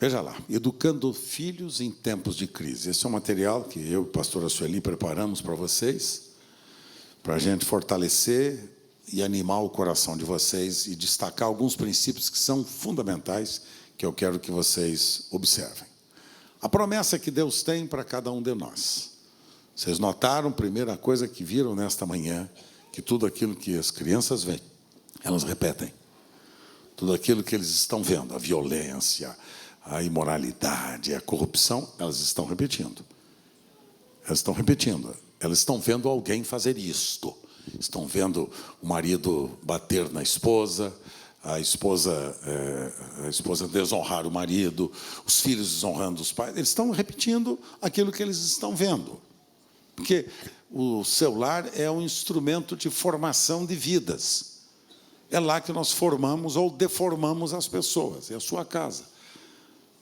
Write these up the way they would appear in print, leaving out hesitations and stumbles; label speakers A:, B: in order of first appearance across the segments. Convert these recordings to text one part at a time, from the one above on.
A: Veja lá, educando filhos em tempos de crise. Esse é um material que eu e a pastora Sueli preparamos para vocês, para a gente fortalecer e animar o coração de vocês e destacar alguns princípios que são fundamentais, que eu quero que vocês observem. A promessa que Deus tem para cada um de nós. Vocês notaram, primeira coisa que viram nesta manhã, que tudo aquilo que as crianças veem, elas repetem. Tudo aquilo que eles estão vendo, a violência, a imoralidade, a corrupção, elas estão repetindo. Elas estão repetindo. Elas estão vendo alguém fazer isto. Estão vendo o marido bater na esposa, a esposa desonrar o marido, os filhos desonrando os pais. Eles estão repetindo aquilo que eles estão vendo. Porque o celular é um instrumento de formação de vidas. É lá que nós formamos ou deformamos as pessoas. É a sua casa.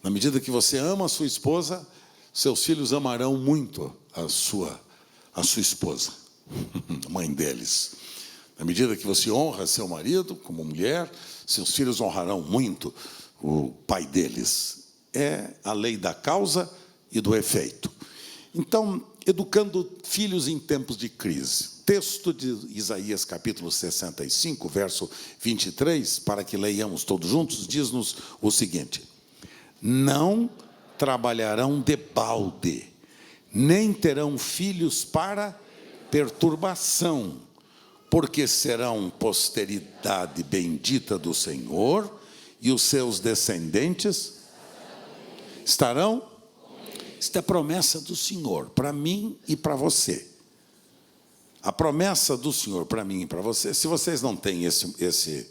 A: Na medida que você ama a sua esposa, seus filhos amarão muito a sua esposa, a mãe deles. Na medida que você honra seu marido como mulher, seus filhos honrarão muito o pai deles. É a lei da causa e do efeito. Então, educando filhos em tempos de crise. Texto de Isaías, capítulo 65, verso 23, para que leiamos todos juntos, diz-nos o seguinte: não trabalharão debalde, nem terão filhos para perturbação, porque serão posteridade bendita do Senhor, e os seus descendentes estarão. Esta é a promessa do Senhor, para mim e para você. A promessa do Senhor para mim e para você. Se vocês não têm esse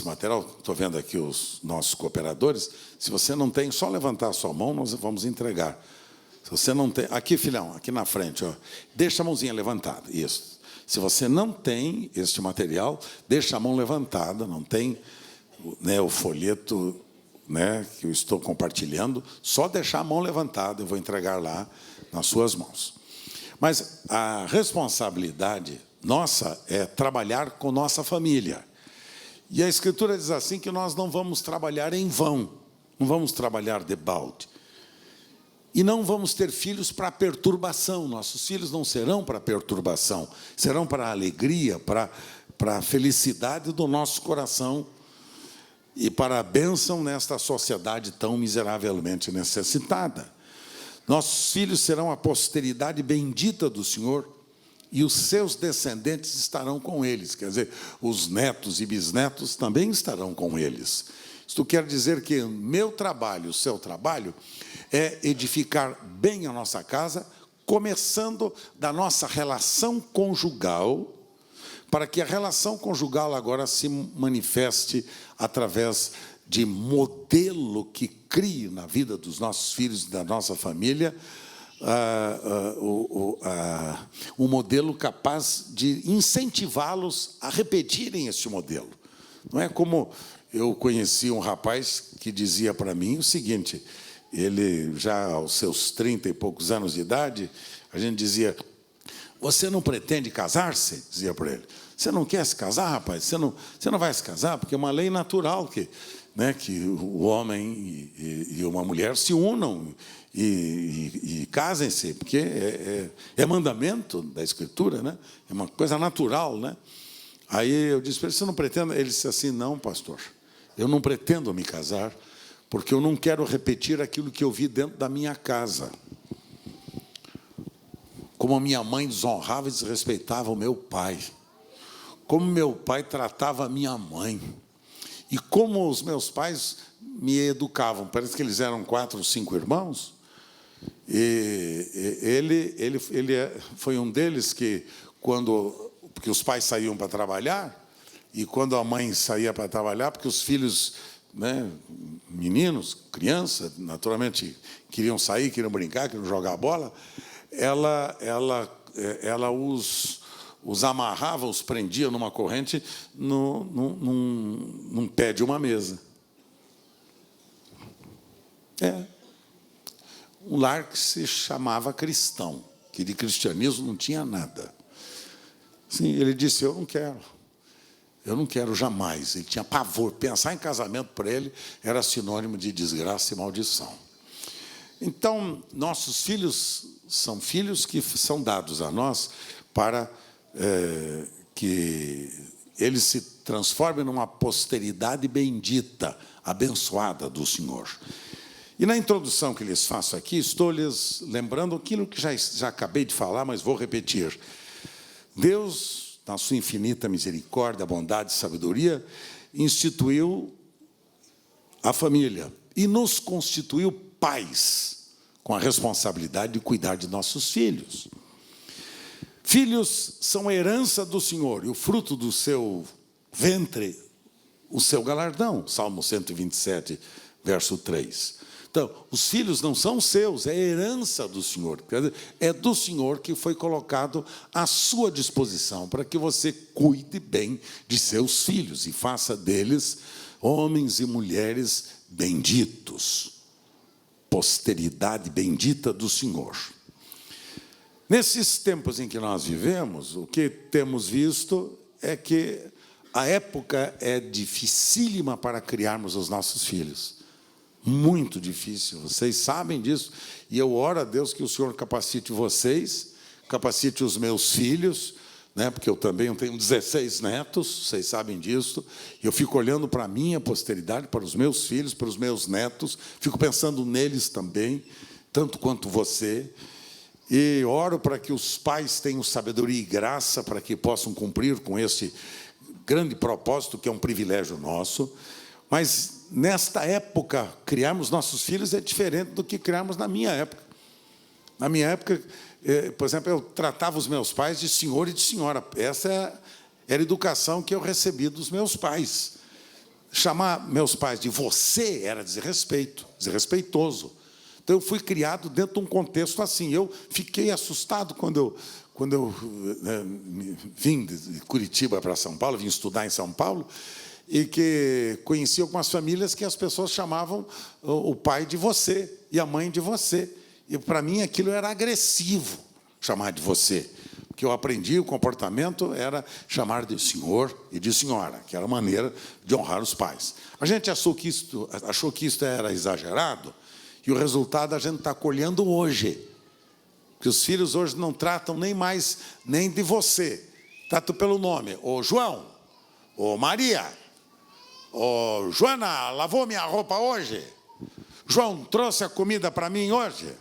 A: material, estou vendo aqui os nossos cooperadores, se você não tem, só levantar a sua mão, nós vamos entregar. Se você não tem, aqui filhão, aqui na frente, ó, deixa a mãozinha levantada, isso. Se você não tem este material, deixa a mão levantada, não tem, né, o folheto, né, que eu estou compartilhando, só deixar a mão levantada, eu vou entregar lá nas suas mãos. Mas a responsabilidade nossa é trabalhar com nossa família. E a Escritura diz assim que nós não vamos trabalhar em vão, não vamos trabalhar debalde. E não vamos ter filhos para perturbação, nossos filhos não serão para perturbação, serão para a alegria, para a felicidade do nosso coração e para a bênção nesta sociedade tão miseravelmente necessitada. Nossos filhos serão a posteridade bendita do Senhor, e os seus descendentes estarão com eles. Quer dizer, os netos e bisnetos também estarão com eles. Isto quer dizer que meu trabalho, o seu trabalho, é edificar bem a nossa casa, começando da nossa relação conjugal, para que a relação conjugal agora se manifeste através de modelo que crie na vida dos nossos filhos e da nossa família, um modelo capaz de incentivá-los a repetirem este modelo. Não é como eu conheci um rapaz que dizia para mim o seguinte, ele já aos seus 30 e poucos anos de idade, a gente dizia: você não pretende casar-se? Dizia para ele. Você não quer se casar, rapaz? Você não vai se casar? Porque é uma lei natural que o homem e uma mulher se unam e casem-se, porque é mandamento da Escritura, né? É uma coisa natural, né? Aí eu disse para ele: você não pretende? Ele disse assim: não, pastor, eu não pretendo me casar, porque eu não quero repetir aquilo que eu vi dentro da minha casa. Como a minha mãe desonrava e desrespeitava o meu pai, como meu pai tratava a minha mãe, e como os meus pais me educavam. Parece que eles eram 4 ou 5 irmãos, e ele foi um deles que, porque os pais saíam para trabalhar, e quando a mãe saía para trabalhar, porque os filhos, né, meninos, crianças, naturalmente queriam sair, queriam brincar, queriam jogar bola, ela os amarrava, os prendia numa corrente num pé de uma mesa. Um lar que se chamava cristão, que de cristianismo não tinha nada. Sim, ele disse: eu não quero. Eu não quero jamais. Ele tinha pavor. Pensar em casamento para ele era sinônimo de desgraça e maldição. Então, nossos filhos são filhos que são dados a nós para que eles se transformem numa posteridade bendita, abençoada do Senhor. E na introdução que lhes faço aqui, estou lhes lembrando aquilo que já acabei de falar, mas vou repetir. Deus, na sua infinita misericórdia, bondade e sabedoria, instituiu a família e nos constituiu pais, com a responsabilidade de cuidar de nossos filhos. Filhos são herança do Senhor, e o fruto do seu ventre, o seu galardão. Salmo 127, verso 3. Então, os filhos não são seus, é herança do Senhor. É do Senhor que foi colocado à sua disposição, para que você cuide bem de seus filhos e faça deles homens e mulheres benditos. Posteridade bendita do Senhor. Nesses tempos em que nós vivemos, o que temos visto é que a época é dificílima para criarmos os nossos filhos. Muito difícil, vocês sabem disso. E eu oro a Deus que o Senhor capacite vocês, capacite os meus filhos, né? Porque eu também tenho 16 netos, vocês sabem disso. E eu fico olhando para a minha posteridade, para os meus filhos, para os meus netos, fico pensando neles também, tanto quanto você. E oro para que os pais tenham sabedoria e graça para que possam cumprir com esse grande propósito, que é um privilégio nosso. Mas, nesta época, criarmos nossos filhos é diferente do que criarmos na minha época. Na minha época, por exemplo, eu tratava os meus pais de senhor e de senhora. Essa era a educação que eu recebi dos meus pais. Chamar meus pais de você era desrespeito, desrespeitoso. Então, eu fui criado dentro de um contexto assim. Eu fiquei assustado quando eu vim de Curitiba para São Paulo, vim estudar em São Paulo, e que conheci algumas famílias que as pessoas chamavam o pai de você e a mãe de você. E, para mim, aquilo era agressivo, chamar de você. Porque eu aprendi, o comportamento era chamar de senhor e de senhora, que era a maneira de honrar os pais. A gente achou que isso era exagerado, e o resultado a gente está colhendo hoje. Que os filhos hoje não tratam nem de você, tratam pelo nome. Ô João, ô Maria, ô Joana, lavou minha roupa hoje? João, trouxe a comida para mim hoje?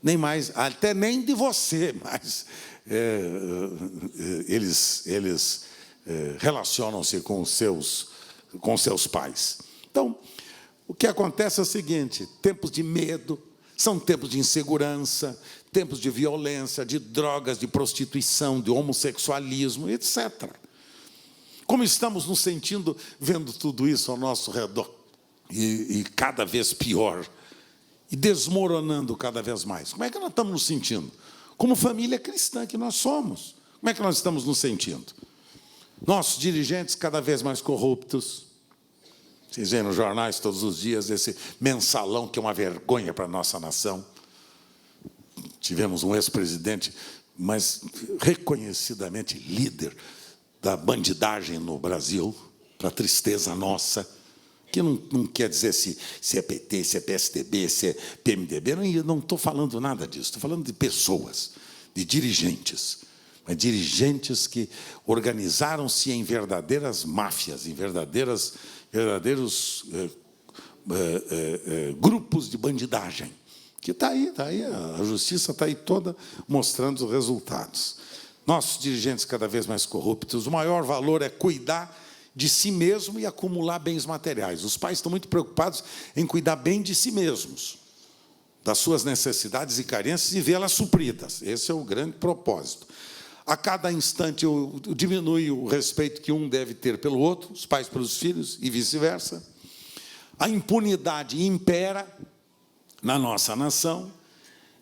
A: Nem mais, até nem de você, mas eles relacionam-se com seus pais. Então, o que acontece é o seguinte: tempos de medo, são tempos de insegurança, tempos de violência, de drogas, de prostituição, de homossexualismo, etc. Como estamos nos sentindo vendo tudo isso ao nosso redor, e cada vez pior, e desmoronando cada vez mais? Como é que nós estamos nos sentindo? Como família cristã que nós somos, como é que nós estamos nos sentindo? Nossos dirigentes cada vez mais corruptos. Vocês veem nos jornais todos os dias esse mensalão que é uma vergonha para a nossa nação. Tivemos um ex-presidente, mas reconhecidamente líder da bandidagem no Brasil, para a tristeza nossa, que não quer dizer se é PT, se é PSDB, se é PMDB, não estou falando nada disso, estou falando de pessoas, de dirigentes, mas dirigentes que organizaram-se em verdadeiras máfias, em verdadeiros grupos de bandidagem, que está aí, a justiça está aí toda mostrando os resultados. Nossos dirigentes cada vez mais corruptos, o maior valor é cuidar de si mesmo e acumular bens materiais. Os pais estão muito preocupados em cuidar bem de si mesmos, das suas necessidades e carências, e vê-las supridas. Esse é o grande propósito. A cada instante diminui o respeito que um deve ter pelo outro, os pais pelos filhos e vice-versa. A impunidade impera na nossa nação,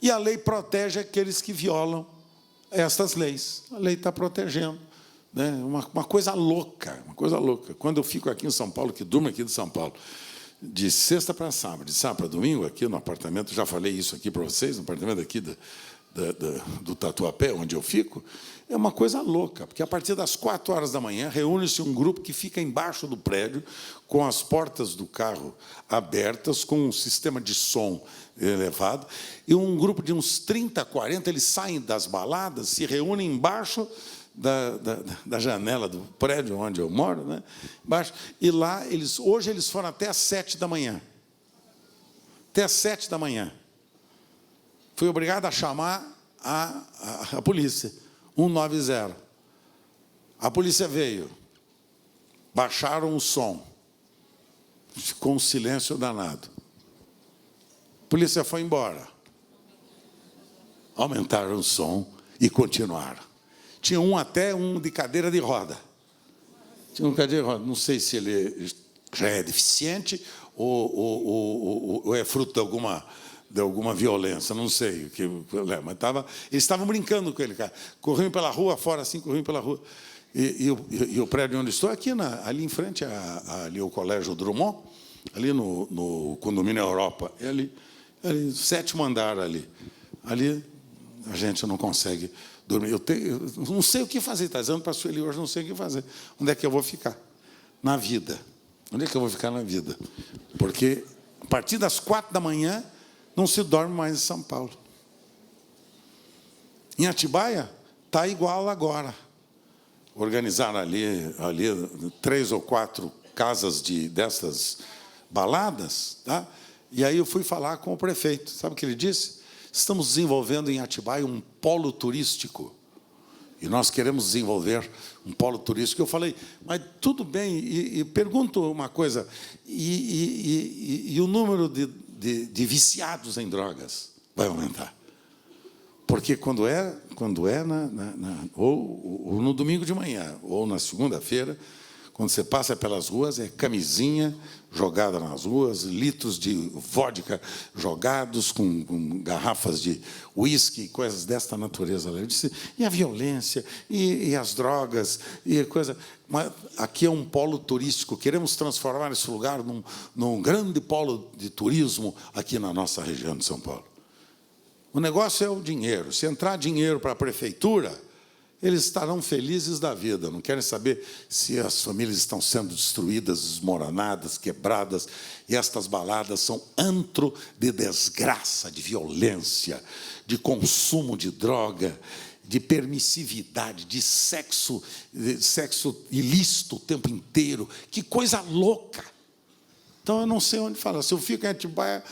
A: e a lei protege aqueles que violam estas leis. A lei está protegendo, né? Uma coisa louca, uma coisa louca. Quando eu fico aqui em São Paulo, que durmo aqui de São Paulo, de sexta para sábado, de sábado para domingo, aqui no apartamento, já falei isso aqui para vocês, no apartamento aqui do Tatuapé, onde eu fico, é uma coisa louca, porque a partir das 4 horas da manhã reúne-se um grupo que fica embaixo do prédio, com as portas do carro abertas, com um sistema de som elevado, e um grupo de uns 30, 40, eles saem das baladas, se reúnem embaixo da janela do prédio onde eu moro, né? Embaixo, e lá, hoje eles foram até às 7 da manhã. Até às 7 da manhã. Fui obrigado a chamar a polícia, 190. A polícia veio, baixaram o som, ficou um silêncio danado. A polícia foi embora. Aumentaram o som e continuaram. Tinha até um de cadeira de roda. Tinha um cadeira de roda. Não sei se ele já é deficiente ou é fruto de alguma violência, não sei. Mas eles estavam brincando com ele, cara. Corriam pela rua, fora assim, corriam pela rua. E o prédio onde estou, ali em frente, ali o Colégio Drummond, ali no condomínio Europa, ali, 7º andar ali. Ali a gente não consegue dormir. Eu não sei o que fazer, está dizendo para a Sueli hoje, não sei o que fazer. Onde é que eu vou ficar? Na vida. Onde é que eu vou ficar na vida? Porque a partir das 4 da manhã não se dorme mais em São Paulo. Em Atibaia está igual agora. Organizaram ali 3 ou 4 casas dessas baladas, tá? E aí eu fui falar com o prefeito. Sabe o que ele disse? Estamos desenvolvendo em Atibaia um polo turístico. E nós queremos desenvolver um polo turístico. Eu falei, mas tudo bem, e pergunto uma coisa, e o número de viciados em drogas vai aumentar? Porque quando é ou no domingo de manhã, ou na segunda-feira, quando você passa pelas ruas, é camisinha jogada nas ruas, litros de vodka jogados com garrafas de uísque, coisas desta natureza. Eu disse, e a violência, e as drogas, e coisa. Mas aqui é um polo turístico, queremos transformar esse lugar num grande polo de turismo aqui na nossa região de São Paulo. O negócio é o dinheiro. Se entrar dinheiro para a prefeitura, eles estarão felizes da vida, não querem saber se as famílias estão sendo destruídas, desmoronadas, quebradas, e estas baladas são antro de desgraça, de violência, de consumo de droga, de permissividade, de sexo ilícito o tempo inteiro. Que coisa louca! Então, eu não sei onde falar. Se eu fico em Atibaia,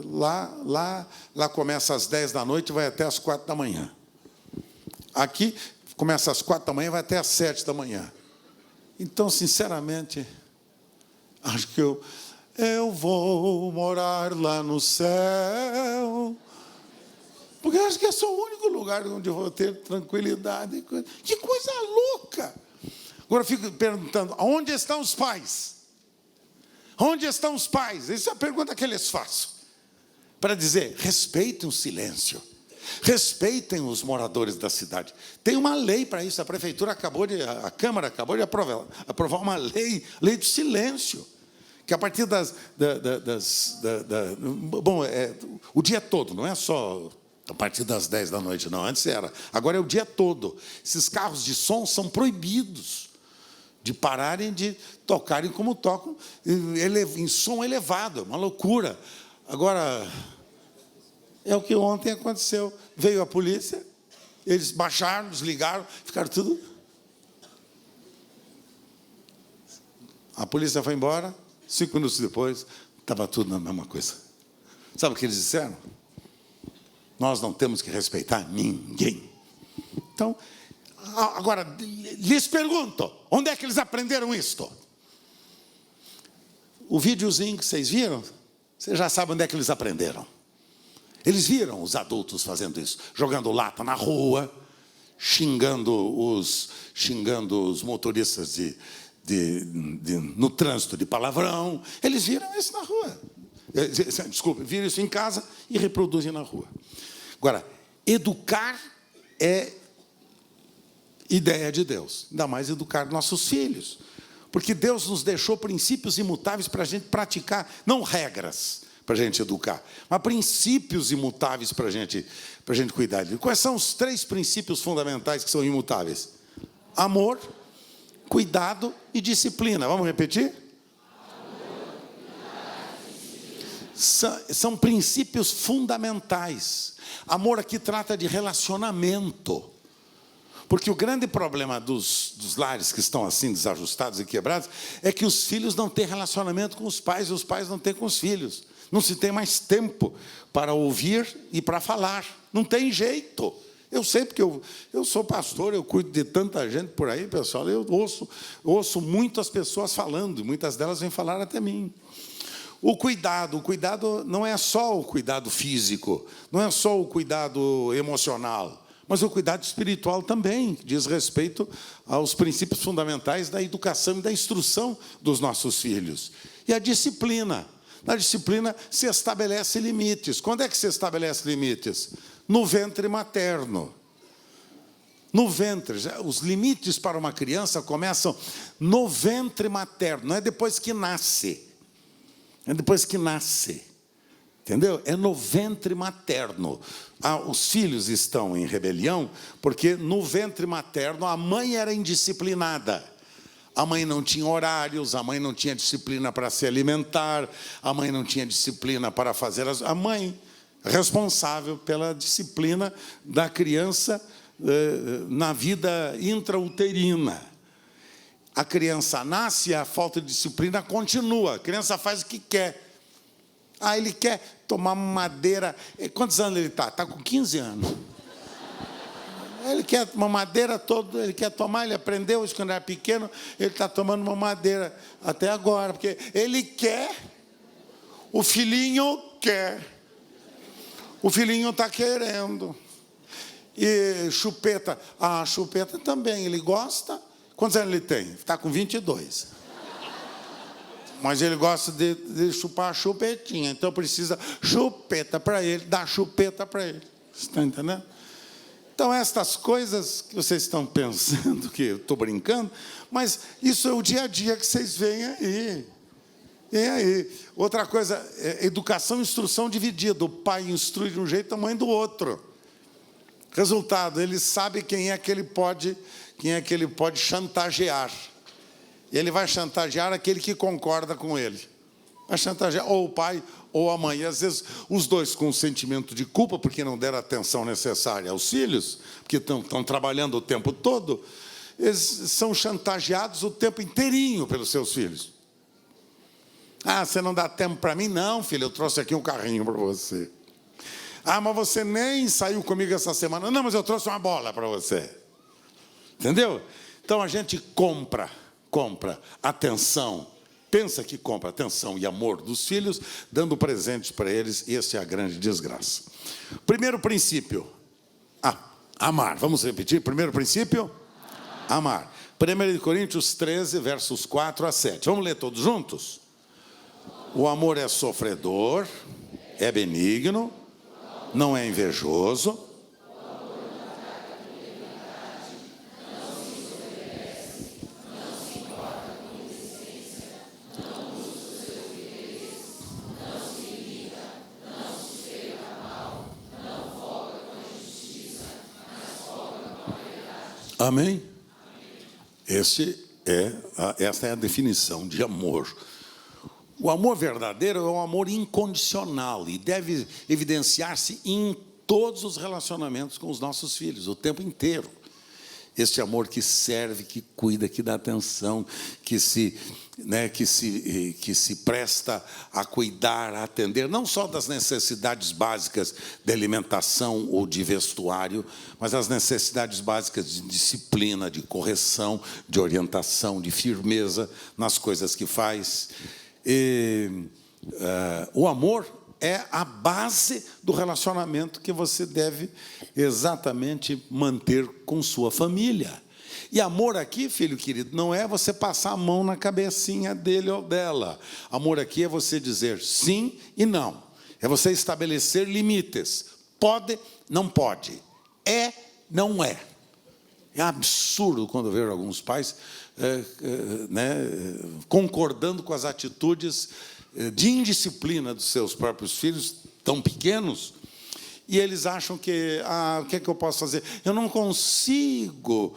A: lá começa às 10 da noite e vai até às 4 da manhã. Aqui começa às 4 da manhã e vai até às 7 da manhã. Então, sinceramente, acho que eu vou morar lá no céu, porque acho que esse é o único lugar onde eu vou ter tranquilidade. Que coisa louca! Agora eu fico perguntando, aonde estão os pais? Onde estão os pais? Essa é a pergunta que eles fazem. Para dizer, respeitem o silêncio. Respeitem os moradores da cidade. Tem uma lei para isso. A Câmara acabou de aprovar uma lei do silêncio. Que a partir o dia todo, não é só a partir das 10 da noite, não. Antes era. Agora é o dia todo. Esses carros de som são proibidos de pararem de tocarem como tocam, em som elevado, é uma loucura. Agora, é o que ontem aconteceu. Veio a polícia, eles baixaram, desligaram, ficaram tudo. A polícia foi embora, 5 minutos depois, estava tudo na mesma coisa. Sabe o que eles disseram? Nós não temos que respeitar ninguém. Então, agora, lhes pergunto, onde é que eles aprenderam isto? O videozinho que vocês viram, vocês já sabem onde é que eles aprenderam. Eles viram os adultos fazendo isso, jogando lata na rua, xingando os motoristas no trânsito de palavrão. Eles viram isso na rua. Desculpe, viram isso em casa e reproduzem na rua. Agora, educar é ideia de Deus, ainda mais educar nossos filhos, porque Deus nos deixou princípios imutáveis para a gente praticar, não regras, para a gente educar, mas princípios imutáveis para a gente cuidar. Quais são os 3 princípios fundamentais que são imutáveis? Amor, cuidado e disciplina. Vamos repetir? São princípios fundamentais. Amor aqui trata de relacionamento. Porque o grande problema dos lares que estão assim desajustados e quebrados é que os filhos não têm relacionamento com os pais e os pais não têm com os filhos. Não se tem mais tempo para ouvir e para falar. Não tem jeito. Eu sei porque eu sou pastor, eu cuido de tanta gente por aí, pessoal. Eu ouço muitas pessoas falando, e muitas delas vêm falar até mim. O cuidado não é só o cuidado físico, não é só o cuidado emocional, mas o cuidado espiritual também, que diz respeito aos princípios fundamentais da educação e da instrução dos nossos filhos. E a disciplina. Na disciplina se estabelece limites. Quando é que se estabelece limites? No ventre materno. No ventre. Os limites para uma criança começam no ventre materno, não é depois que nasce. É depois que nasce. Entendeu? É no ventre materno. Os filhos estão em rebelião porque no ventre materno a mãe era indisciplinada. A mãe não tinha horários, a mãe não tinha disciplina para se alimentar, a mãe não tinha disciplina para fazer a mãe responsável pela disciplina da criança na vida intrauterina. A criança nasce e a falta de disciplina continua. A criança faz o que quer. Ele quer tomar madeira. Quantos anos ele está? Está com 15 anos. Ele quer uma madeira todo, ele quer tomar, ele aprendeu isso quando era pequeno, ele está tomando uma madeira até agora, porque ele quer, o filhinho quer. O filhinho está querendo. E chupeta, chupeta também, ele gosta. Quantos anos ele tem? Está com 22. Mas ele gosta de chupar a chupetinha. Então precisa chupeta para ele, dar chupeta para ele. Você está entendendo? Então, estas coisas que vocês estão pensando que eu estou brincando, mas isso é o dia a dia que vocês veem aí. E aí? Outra coisa, educação e instrução dividida. O pai instrui de um jeito, a mãe do outro. Resultado, ele sabe quem é que ele pode chantagear. E ele vai chantagear aquele que concorda com ele. Vai chantagear ou o pai ou a mãe. E, às vezes, os dois com um sentimento de culpa, porque não deram a atenção necessária aos filhos, porque estão trabalhando o tempo todo, eles são chantageados o tempo inteirinho pelos seus filhos. Você não dá tempo para mim? Não, filho, eu trouxe aqui um carrinho para você. Mas você nem saiu comigo essa semana. Não, mas eu trouxe uma bola para você. Entendeu? Então, a gente compra atenção, pensa que compra atenção e amor dos filhos, dando presentes para eles, e essa é a grande desgraça. Primeiro princípio, amar. Vamos repetir? Primeiro princípio? Amar. 1 Coríntios 13, versos 4 a 7. Vamos ler todos juntos? O amor é sofredor, é benigno, não é invejoso. Amém? Essa é a definição de amor. O amor verdadeiro é um amor incondicional e deve evidenciar-se em todos os relacionamentos com os nossos filhos, o tempo inteiro. Este amor que serve, que cuida, que dá atenção, que se presta a cuidar, a atender, não só das necessidades básicas de alimentação ou de vestuário, mas as necessidades básicas de disciplina, de correção, de orientação, de firmeza nas coisas que faz. O amor é a base do relacionamento que você deve exatamente manter com sua família. E amor aqui, filho querido, não é você passar a mão na cabecinha dele ou dela. Amor aqui é você dizer sim e não. É você estabelecer limites. Pode, não pode. É, não é. É absurdo quando eu vejo alguns pais concordando com as atitudes de indisciplina dos seus próprios filhos, tão pequenos, e eles acham que, o que é que eu posso fazer? Eu não consigo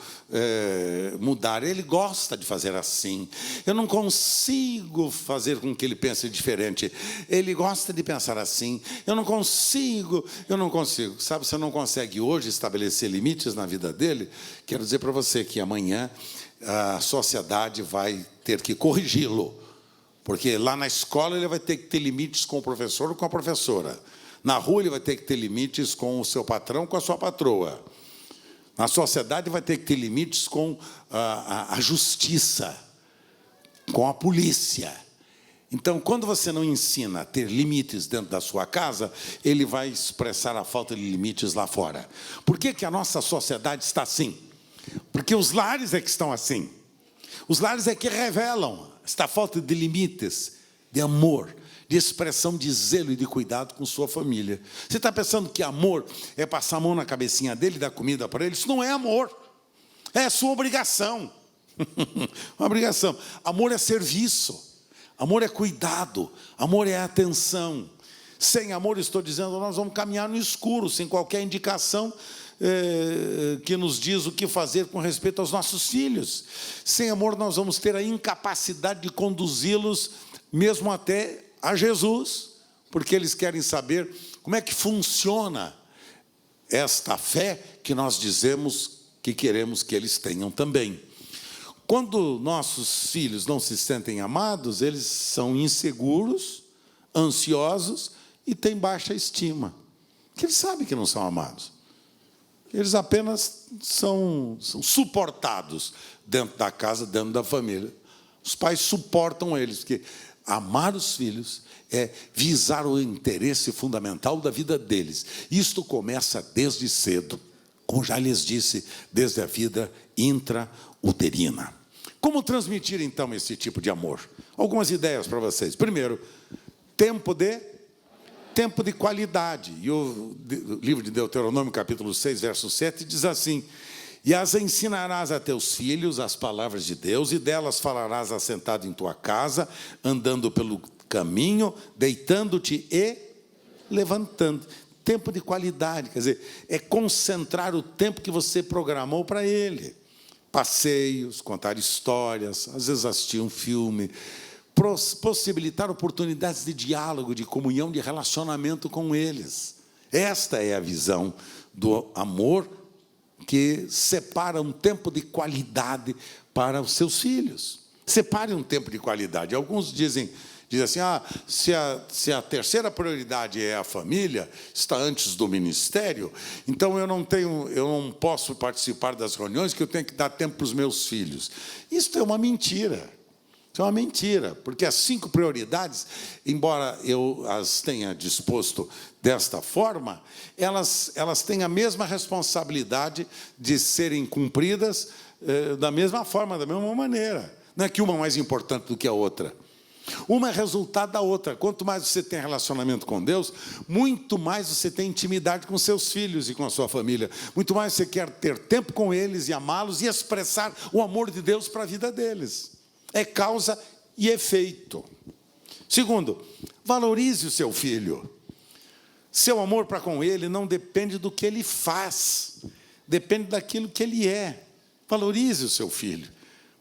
A: mudar, ele gosta de fazer assim. Eu não consigo fazer com que ele pense diferente. Ele gosta de pensar assim. Eu não consigo. Sabe, você não consegue hoje estabelecer limites na vida dele? Quero dizer para você que amanhã a sociedade vai ter que corrigi-lo. Porque lá na escola ele vai ter que ter limites com o professor ou com a professora. Na rua ele vai ter que ter limites com o seu patrão, com a sua patroa. Na sociedade vai ter que ter limites com a justiça, com a polícia. Então, quando você não ensina a ter limites dentro da sua casa, ele vai expressar a falta de limites lá fora. Por que a nossa sociedade está assim? Porque os lares é que estão assim. Os lares é que revelam esta falta de limites, de amor, de expressão de zelo e de cuidado com sua família. Você está pensando que amor é passar a mão na cabecinha dele e dar comida para ele? Isso não é amor. É sua obrigação. Uma obrigação. Amor é serviço. Amor é cuidado. Amor é atenção. Sem amor, estou dizendo, nós vamos caminhar no escuro, sem qualquer indicação que nos diz o que fazer com respeito aos nossos filhos. Sem amor, nós vamos ter a incapacidade de conduzi-los mesmo até a Jesus, porque eles querem saber como é que funciona esta fé que nós dizemos que queremos que eles tenham também. Quando nossos filhos não se sentem amados, eles são inseguros, ansiosos e têm baixa estima. Porque eles sabem que não são amados. Eles apenas são suportados dentro da casa, dentro da família. Os pais suportam eles, porque amar os filhos é visar o interesse fundamental da vida deles. Isto começa desde cedo, como já lhes disse, desde a vida intrauterina. Como transmitir, então, esse tipo de amor? Algumas ideias para vocês. Primeiro, tempo de qualidade. E o livro de Deuteronômio, capítulo 6, verso 7, diz assim: e as ensinarás a teus filhos as palavras de Deus, e delas falarás assentado em tua casa, andando pelo caminho, deitando-te e levantando. Tempo de qualidade, quer dizer, é concentrar o tempo que você programou para ele. Passeios, contar histórias, às vezes assistir um filme, possibilitar oportunidades de diálogo, de comunhão, de relacionamento com eles. Esta é a visão do amor que separa um tempo de qualidade para os seus filhos. Separe um tempo de qualidade. Alguns dizem assim, se a terceira prioridade é a família, está antes do ministério, então eu não posso participar das reuniões, que eu tenho que dar tempo para os meus filhos. Isso é uma mentira. Isso é uma mentira, porque as 5 prioridades, embora eu as tenha disposto desta forma, elas têm a mesma responsabilidade de serem cumpridas da mesma forma, da mesma maneira. Não é que uma é mais importante do que a outra. Uma é resultado da outra. Quanto mais você tem relacionamento com Deus, muito mais você tem intimidade com seus filhos e com a sua família. Muito mais você quer ter tempo com eles e amá-los e expressar o amor de Deus para a vida deles. É causa e efeito. Segundo, valorize o seu filho. Seu amor para com ele não depende do que ele faz, depende daquilo que ele é. Valorize o seu filho.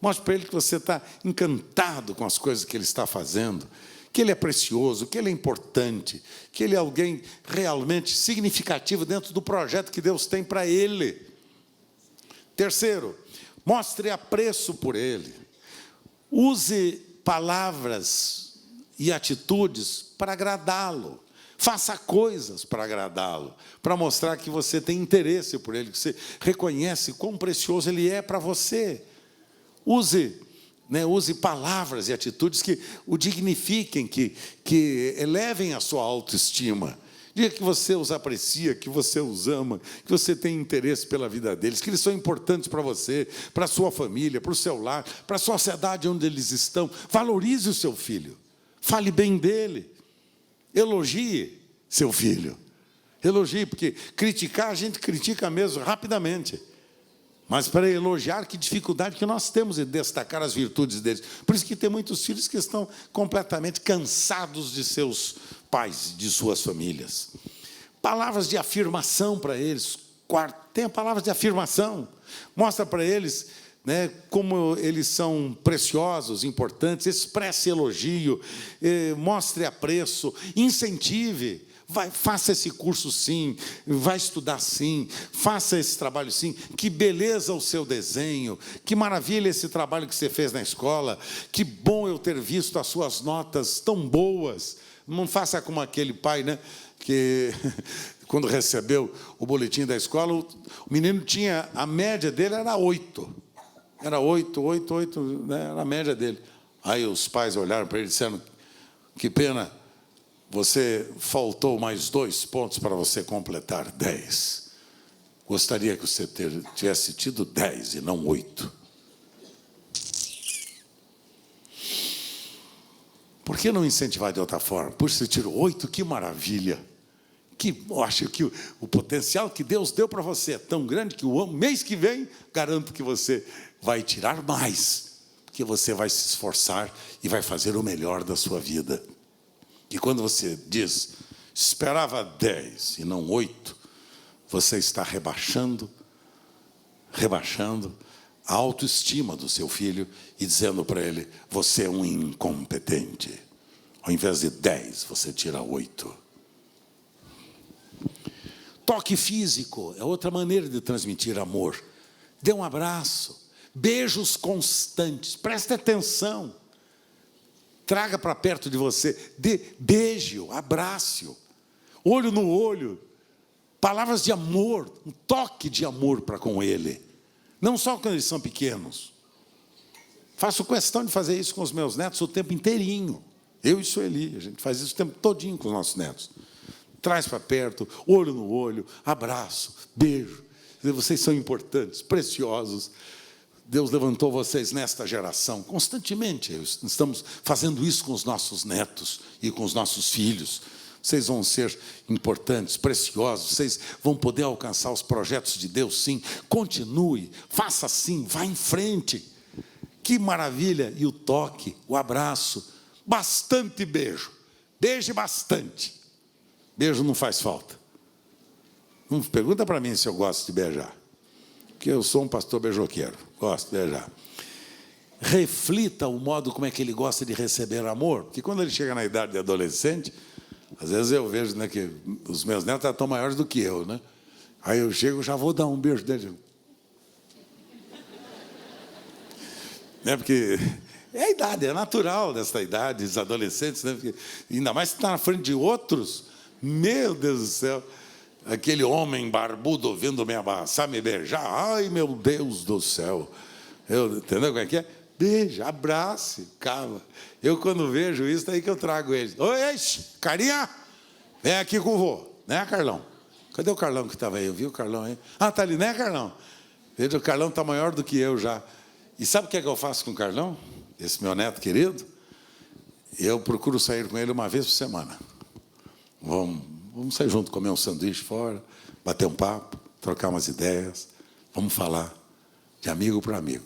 A: Mostre para ele que você está encantado com as coisas que ele está fazendo, que ele é precioso, que ele é importante, que ele é alguém realmente significativo dentro do projeto que Deus tem para ele. Terceiro, mostre apreço por ele. Use palavras e atitudes para agradá-lo. Faça coisas para agradá-lo, para mostrar que você tem interesse por ele, que você reconhece quão precioso ele é para você. Use palavras e atitudes que o dignifiquem, que elevem a sua autoestima. Diga que você os aprecia, que você os ama, que você tem interesse pela vida deles, que eles são importantes para você, para a sua família, para o seu lar, para a sociedade onde eles estão. Valorize o seu filho. Fale bem dele. Elogie seu filho. Elogie, porque criticar, a gente critica mesmo rapidamente. mas para elogiar que dificuldade que nós temos em destacar as virtudes deles. Por isso que tem muitos filhos que estão completamente cansados de seus pais, de suas famílias. Palavras de afirmação para eles. Tenha palavras de afirmação. Mostra para eles, né, como eles são preciosos, importantes. Expresse elogio, mostre apreço, incentive. Faça esse curso sim, vai estudar sim, faça esse trabalho sim. Que beleza o seu desenho, que maravilha esse trabalho que você fez na escola, que bom eu ter visto as suas notas tão boas. Não faça como aquele pai, né, que quando recebeu o boletim da escola, o menino tinha, a média dele era 8. Era 8, né, era a média dele. Aí os pais olharam para ele e disseram, que pena, você faltou mais 2 pontos para você completar 10. Gostaria que você tivesse tido 10 e não 8. Por que não incentivar de outra forma? Puxa, você tirou 8, que maravilha. Eu acho que o potencial que Deus deu para você é tão grande que o mês que vem, garanto que você vai tirar mais, porque você vai se esforçar e vai fazer o melhor da sua vida. E quando você diz, esperava 10 e não 8, você está rebaixando a autoestima do seu filho e dizendo para ele, você é um incompetente. Ao invés de 10, você tira 8. Toque físico é outra maneira de transmitir amor. Dê um abraço, beijos constantes, preste atenção. Traga para perto de você, dê beijo, abraço, olho no olho, palavras de amor, um toque de amor para com ele. Não só quando eles são pequenos. Faço questão de fazer isso com os meus netos o tempo inteirinho. Eu e Sueli, a gente faz isso o tempo todinho com os nossos netos. Traz para perto, olho no olho, abraço, beijo. Vocês são importantes, preciosos. Deus levantou vocês nesta geração, constantemente. Estamos fazendo isso com os nossos netos e com os nossos filhos. Vocês vão ser importantes, preciosos. Vocês vão poder alcançar os projetos de Deus, sim. Continue, faça assim, vá em frente. Que maravilha! E o toque, o abraço, bastante beijo. Beije bastante. Beijo não faz falta. Não pergunta para mim se eu gosto de beijar. Porque eu sou um pastor beijoqueiro, gosto de beijar. Reflita o modo como é que ele gosta de receber amor, porque quando ele chega na idade de adolescente, às vezes eu vejo, né, que os meus netos estão maiores do que eu, né? Aí eu chego, já vou dar um beijo dele. Né, porque é a idade, é natural dessa idade, dos adolescentes, né? Porque, ainda mais se está na frente de outros, meu Deus do céu. Aquele homem barbudo vindo me abraçar, me beijar. Ai, meu Deus do céu. Entendeu como é que é? Beija, abrace, calma. Eu, quando vejo isso, daí que eu trago eles. Oi, carinha, vem aqui com o vô. Né, Carlão? Cadê o Carlão que estava aí? Eu vi o Carlão aí. Ah, está ali, né, Carlão? Veja, o Carlão está maior do que eu já. E sabe o que é que eu faço com o Carlão? Esse meu neto querido? Eu procuro sair com ele uma vez por semana. Vamos sair junto, comer um sanduíche fora, bater um papo, trocar umas ideias. Vamos falar de amigo para amigo.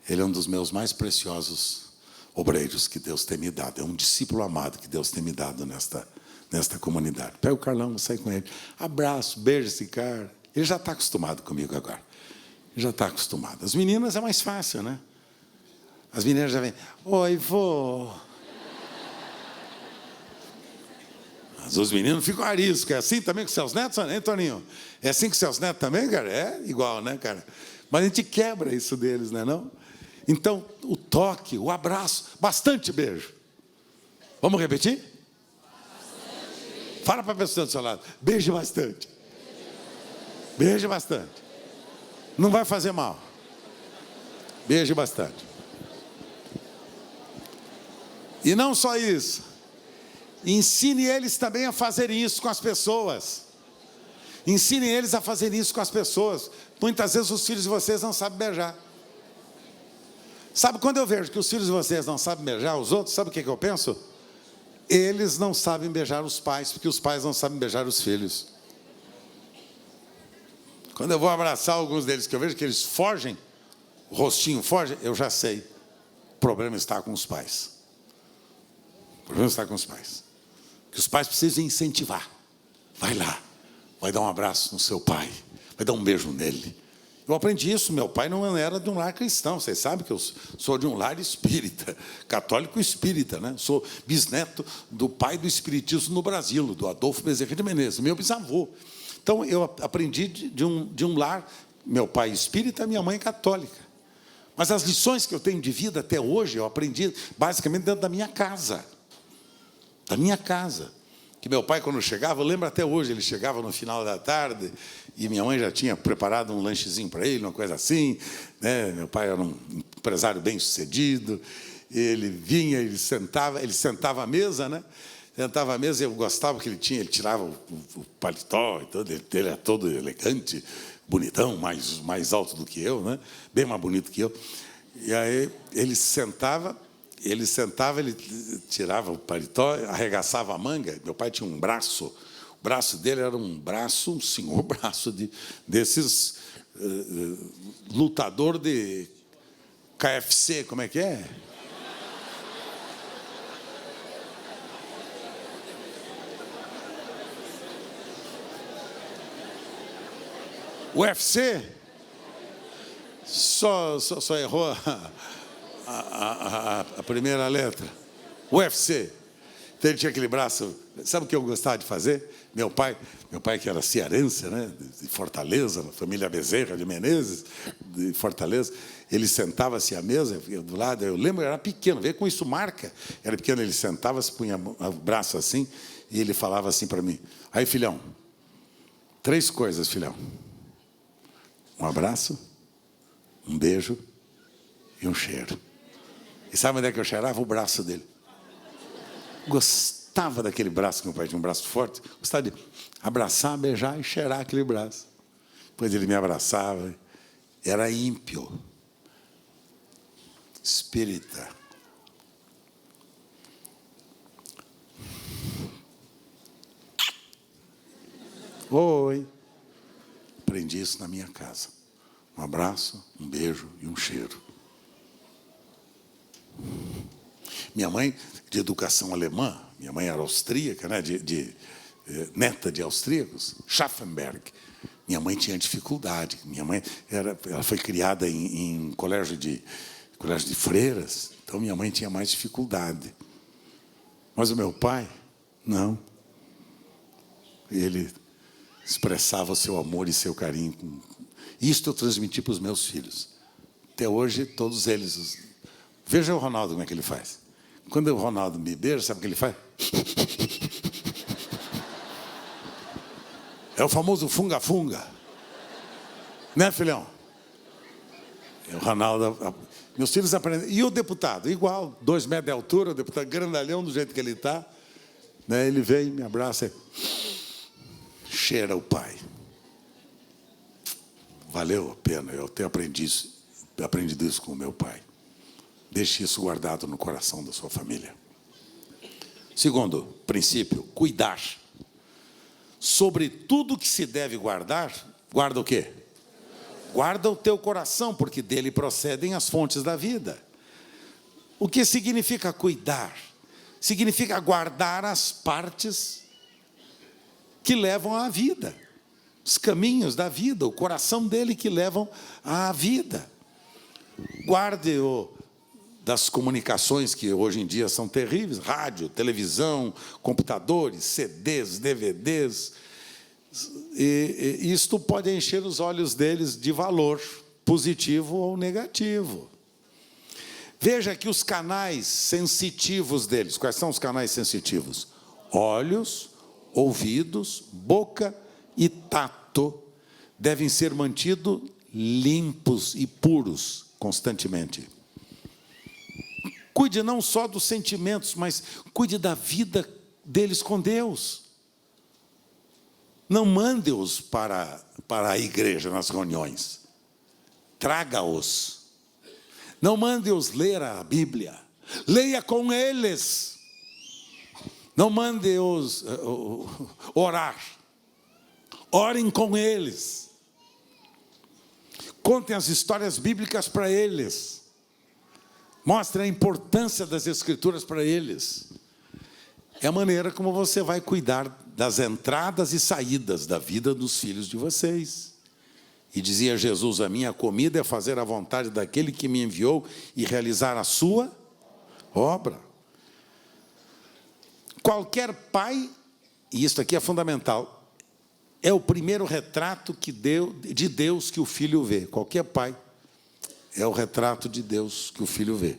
A: Ele é um dos meus mais preciosos obreiros que Deus tem me dado. É um discípulo amado que Deus tem me dado nesta comunidade. Pega o Carlão, sai com ele. Abraço, beijo esse cara. Ele já está acostumado comigo agora. Ele já está acostumado. As meninas é mais fácil, né? As meninas já vêm. Oi, vô. Mas os meninos ficam ariscos. É assim também com seus netos, né, Toninho? É assim com seus netos também, cara? É igual, né, cara? Mas a gente quebra isso deles, né, não? Então, o toque, o abraço, bastante beijo. Vamos repetir? Bastante. Fala para a pessoa do seu lado. Beije bastante. Beije bastante. Não vai fazer mal. Beije bastante. E não só isso. Ensine eles também a fazerem isso com as pessoas. Ensine eles a fazerem isso com as pessoas. Muitas vezes os filhos de vocês não sabem beijar. Sabe, quando eu vejo que os filhos de vocês não sabem beijar os outros, sabe o que eu penso? Eles não sabem beijar os pais, porque os pais não sabem beijar os filhos. Quando eu vou abraçar alguns deles, que eu vejo que eles fogem, o rostinho foge, eu já sei. O problema está com os pais. O problema está com os pais. Que os pais precisam incentivar. Vai lá, vai dar um abraço no seu pai, vai dar um beijo nele. Eu aprendi isso, meu pai não era de um lar cristão. Vocês sabem que eu sou de um lar espírita, católico espírita, né? Sou bisneto do pai do espiritismo no Brasil, do Adolfo Bezerra de Menezes, meu bisavô. Então, eu aprendi de um lar, meu pai espírita, minha mãe católica. Mas as lições que eu tenho de vida até hoje, eu aprendi basicamente dentro da minha casa. Da minha casa. Que meu pai, quando chegava, eu lembro até hoje, ele chegava no final da tarde e minha mãe já tinha preparado um lanchezinho para ele, uma coisa assim, né? Meu pai era um empresário bem-sucedido. Ele vinha, ele sentava à mesa, né? Sentava à mesa, eu gostava que ele tirava o paletó, e tudo, ele era todo elegante, bonitão, mais alto do que eu, né? Bem mais bonito que eu. E aí ele sentava, ele tirava o paletó, arregaçava a manga. Meu pai tinha um braço, o braço dele era um senhor braço desses lutador de KFC, como é que é? UFC? Só errou a primeira letra. UFC. Então ele tinha aquele braço. Sabe o que eu gostava de fazer? Meu pai que era cearense, né, de Fortaleza, família Bezerra de Menezes, de Fortaleza, ele sentava-se à mesa, do lado, eu lembro, era pequeno, vê com isso marca. Era pequeno, ele sentava-se, punha o braço assim, e ele falava assim para mim: aí, filhão, 3 coisas, filhão. Um abraço, um beijo e um cheiro. E sabe onde é que eu cheirava? O braço dele. Gostava daquele braço, que meu pai tinha um braço forte. Gostava de abraçar, beijar e cheirar aquele braço. Depois ele me abraçava. Era ímpio. Espírita. Oi. Aprendi isso na minha casa. Um abraço, um beijo e um cheiro. Minha mãe, de educação alemã, minha mãe era austríaca, né, neta de austríacos, Schaffenberg. Minha mãe tinha dificuldade. Minha mãe ela foi criada em colégio de freiras, então minha mãe tinha mais dificuldade. Mas o meu pai, não. Ele expressava o seu amor e seu carinho. Isto eu transmiti para os meus filhos. Até hoje, todos eles. Veja o Ronaldo, como é que ele faz. Quando o Ronaldo me beija, sabe o que ele faz? É o famoso funga-funga. Né, filhão? E o Ronaldo... Meus filhos aprendem. E o deputado? Igual, 2 metros de altura, o deputado grandalhão, do jeito que ele está. Né, ele vem, me abraça cheira o pai. Valeu a pena, eu tenho aprendido isso com o meu pai. Deixe isso guardado no coração da sua família. Segundo princípio, cuidar. Sobre tudo que se deve guardar, guarda o quê? Guarda o teu coração, porque dele procedem as fontes da vida. O que significa cuidar? Significa guardar as partes que levam à vida. Os caminhos da vida, o coração dele que levam à vida. Guarde-o das comunicações que hoje em dia são terríveis, rádio, televisão, computadores, CDs, DVDs. E isto pode encher os olhos deles de valor, positivo ou negativo. Veja que os canais sensitivos deles, quais são os canais sensitivos? Olhos, ouvidos, boca e tato devem ser mantidos limpos e puros constantemente. Cuide não só dos sentimentos, mas cuide da vida deles com Deus. Não mande-os para a igreja nas reuniões. Traga-os. Não mande-os ler a Bíblia. Leia com eles. Não mande-os orar. Orem com eles. Contem as histórias bíblicas para eles. Mostrem a importância das Escrituras para eles. É a maneira como você vai cuidar das entradas e saídas da vida dos filhos de vocês. E dizia Jesus: a minha comida é fazer a vontade daquele que me enviou e realizar a sua obra. Qualquer pai, e isso aqui é fundamental, é o primeiro retrato de Deus que o filho vê. Qualquer pai é o retrato de Deus que o filho vê.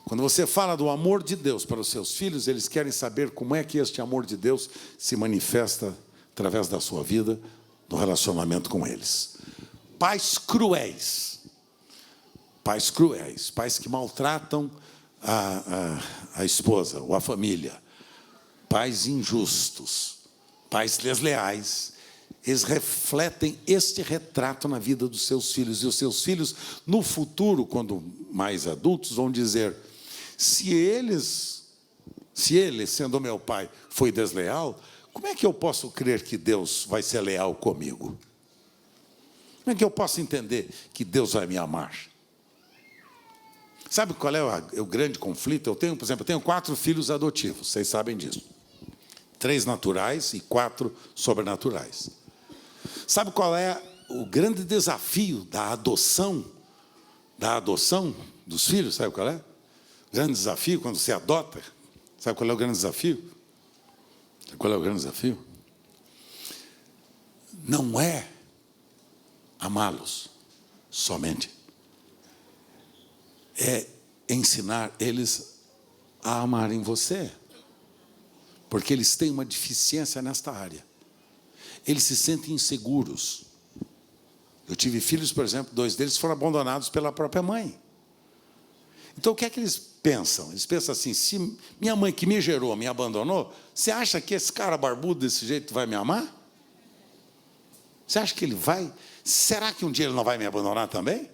A: Quando você fala do amor de Deus para os seus filhos, eles querem saber como é que este amor de Deus se manifesta através da sua vida, no relacionamento com eles. Pais cruéis, pais que maltratam a esposa ou a família, pais injustos, pais desleais, eles refletem este retrato na vida dos seus filhos. E os seus filhos, no futuro, quando mais adultos, vão dizer: se ele, sendo meu pai, foi desleal, como é que eu posso crer que Deus vai ser leal comigo? Como é que eu posso entender que Deus vai me amar? Sabe qual é o grande conflito? Por exemplo, eu tenho 4 filhos adotivos, vocês sabem disso. 3 naturais e 4 sobrenaturais. Sabe qual é o grande desafio da adoção dos filhos? Sabe qual é? O grande desafio quando você adota. Sabe qual é o grande desafio? Sabe qual é o grande desafio? Não é amá-los somente. É ensinar eles a amarem você. Porque eles têm uma deficiência nesta área. Eles se sentem inseguros. Eu tive filhos, por exemplo, 2 deles foram abandonados pela própria mãe. Então, o que é que eles pensam? Eles pensam assim: se minha mãe que me gerou me abandonou, você acha que esse cara barbudo desse jeito vai me amar? Você acha que ele vai? Será que um dia ele não vai me abandonar também?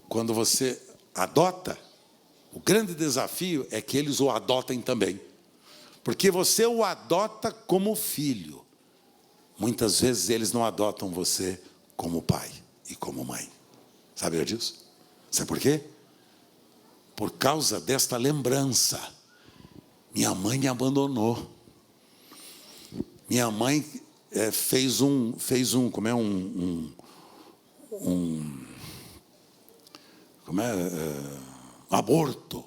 A: Quando você adota, o grande desafio é que eles o adotem também. Porque você o adota como filho. Muitas vezes eles não adotam você como pai e como mãe. Sabia disso? Sabe por quê? Por causa desta lembrança. Minha mãe me abandonou. Minha mãe fez um aborto.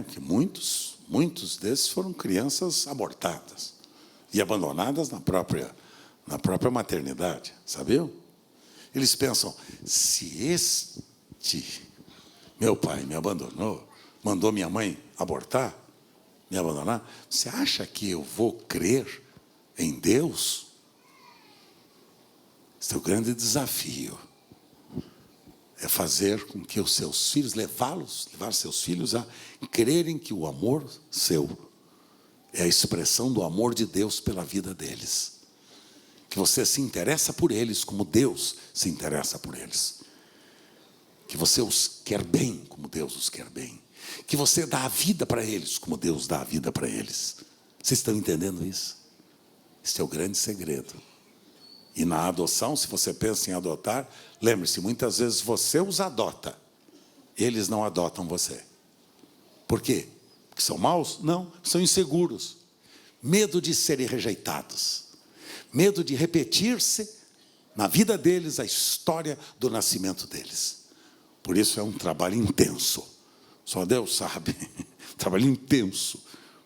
A: Que muitos desses foram crianças abortadas e abandonadas na própria maternidade, sabiam? Eles pensam: se este meu pai me abandonou, mandou minha mãe abortar, me abandonar, você acha que eu vou crer em Deus? Esse é o grande desafio. É fazer com que os seus filhos, levar seus filhos a crerem que o amor seu é a expressão do amor de Deus pela vida deles. Que você se interessa por eles como Deus se interessa por eles. Que você os quer bem como Deus os quer bem. Que você dá a vida para eles como Deus dá a vida para eles. Vocês estão entendendo isso? Esse é o grande segredo. E na adoção, se você pensa em adotar, lembre-se, muitas vezes você os adota. Eles não adotam você. Por quê? Porque são maus? Não, são inseguros. Medo de serem rejeitados. Medo de repetir-se na vida deles a história do nascimento deles. Por isso é um trabalho intenso. Só Deus sabe. Trabalho intenso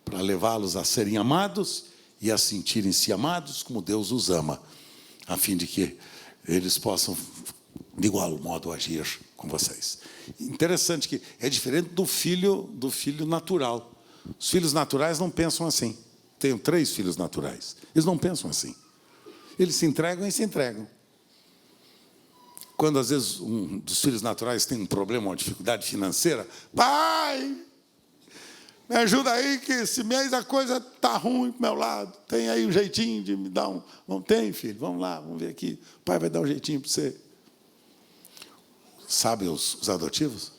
A: para levá-los a serem amados e a sentirem-se amados como Deus os ama, a fim de que eles possam, de igual modo, agir com vocês. Interessante que é diferente do filho natural. Os filhos naturais não pensam assim. Tenho 3 filhos naturais. Eles não pensam assim. Eles se entregam e se entregam. Quando, às vezes, um dos filhos naturais tem um problema, uma dificuldade financeira, pai, me ajuda aí, que esse mês a coisa está ruim para o meu lado. Tem aí um jeitinho de me dar um... Não tem, filho? Vamos lá, vamos ver aqui. O pai vai dar um jeitinho para você. Sabe os adotivos?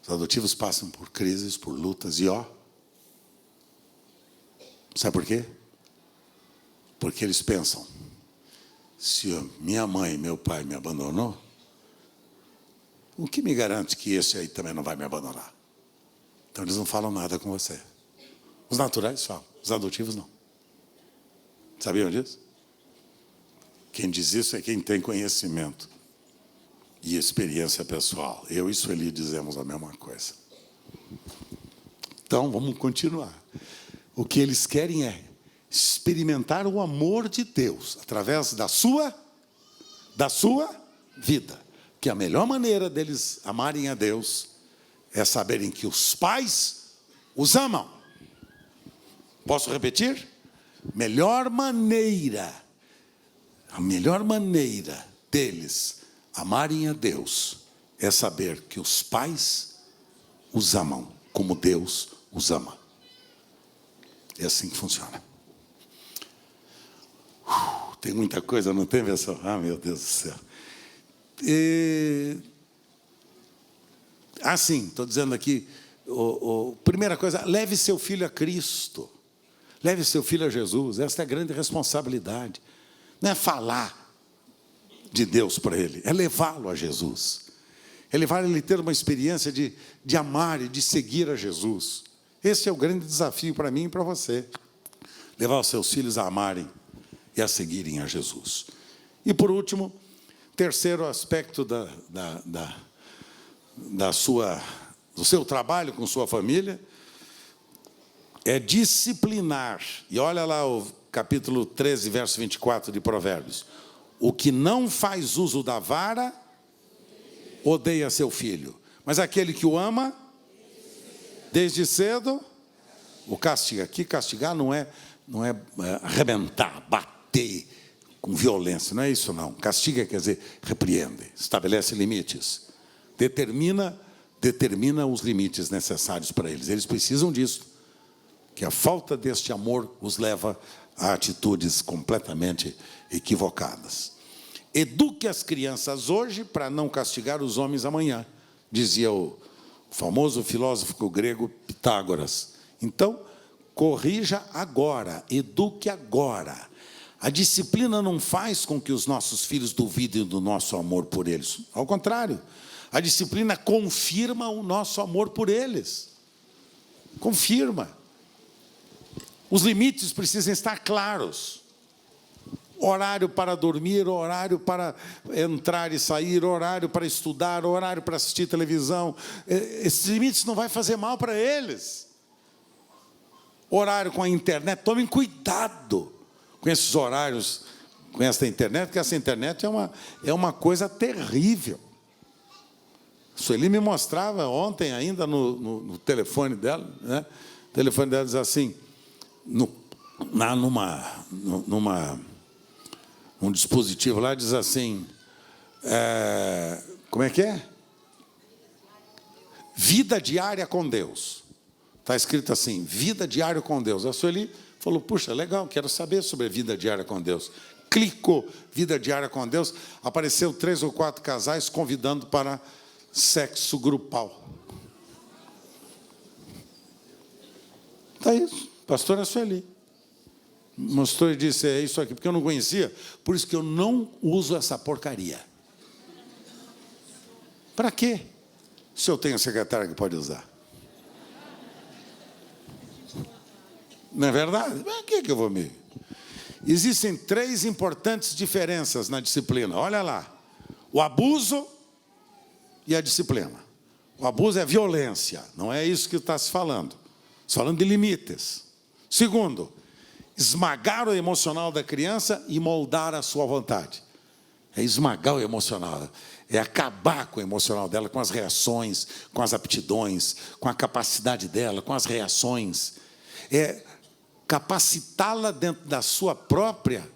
A: Os adotivos passam por crises, por lutas, e sabe por quê? Porque eles pensam, se minha mãe e meu pai me abandonou, o que me garante que esse aí também não vai me abandonar? Então eles não falam nada com você. Os naturais falam, os adotivos não. Sabiam disso? Quem diz isso é quem tem conhecimento e experiência pessoal. Eu e Sueli dizemos a mesma coisa. Então, vamos continuar. O que eles querem é experimentar o amor de Deus através da sua vida. Que a melhor maneira deles amarem a Deus é saberem que os pais os amam. Posso repetir? A melhor maneira deles amarem a Deus é saber que os pais os amam como Deus os ama. É assim que funciona. Tem muita coisa, não tem, pessoal? Ah, meu Deus do céu. Assim, estou dizendo aqui, primeira coisa, leve seu filho a Cristo. Leve seu filho a Jesus. Esta é a grande responsabilidade. Não é falar de Deus para ele, é levá-lo a Jesus. É levar ele a ter uma experiência de amar e de seguir a Jesus. Esse é o grande desafio para mim e para você. Levar os seus filhos a amarem e a seguirem a Jesus. E por último, terceiro aspecto do seu trabalho com sua família é disciplinar. E olha lá o capítulo 13, verso 24 de Provérbios. O que não faz uso da vara, odeia seu filho. Mas aquele que o ama, desde cedo, o castiga. Aqui castigar não é arrebentar, bater com violência. Não é isso, não. Castiga quer dizer repreende, estabelece limites. Determina os limites necessários para eles. Eles precisam disso. Que a falta deste amor os leva a atitudes completamente equivocadas. Eduque as crianças hoje para não castigar os homens amanhã, dizia o famoso filósofo grego Pitágoras. Então, corrija agora, eduque agora. A disciplina não faz com que os nossos filhos duvidem do nosso amor por eles. Ao contrário, a disciplina confirma o nosso amor por eles. Confirma. Os limites precisam estar claros. Horário para dormir, horário para entrar e sair, horário para estudar, horário para assistir televisão. Esses limites não vai fazer mal para eles. Horário com a internet, tomem cuidado com esses horários, com essa internet, porque essa internet é uma coisa terrível. Sueli me mostrava ontem ainda no telefone dela, né? O telefone dela diz assim, um dispositivo lá diz assim, como é que é? Vida diária com Deus. Está escrito assim, vida diária com Deus. A Sueli falou, puxa, legal, quero saber sobre a vida diária com Deus. Clicou, vida diária com Deus, apareceu 3 ou 4 casais convidando para sexo grupal. Está isso, pastora Sueli. Mostrou e disse, é isso aqui, porque eu não conhecia, por isso que eu não uso essa porcaria. Para quê? Se eu tenho a secretária que pode usar. Não é verdade? Para que eu vou me... Existem 3 importantes diferenças na disciplina. Olha lá. O abuso e a disciplina. O abuso é violência. Não é isso que está se falando. Está falando de limites. Segundo, esmagar o emocional da criança e moldar a sua vontade. É esmagar o emocional. É acabar com o emocional dela, com as reações, com as aptidões, com a capacidade dela, com as reações. É capacitá-la dentro da sua própria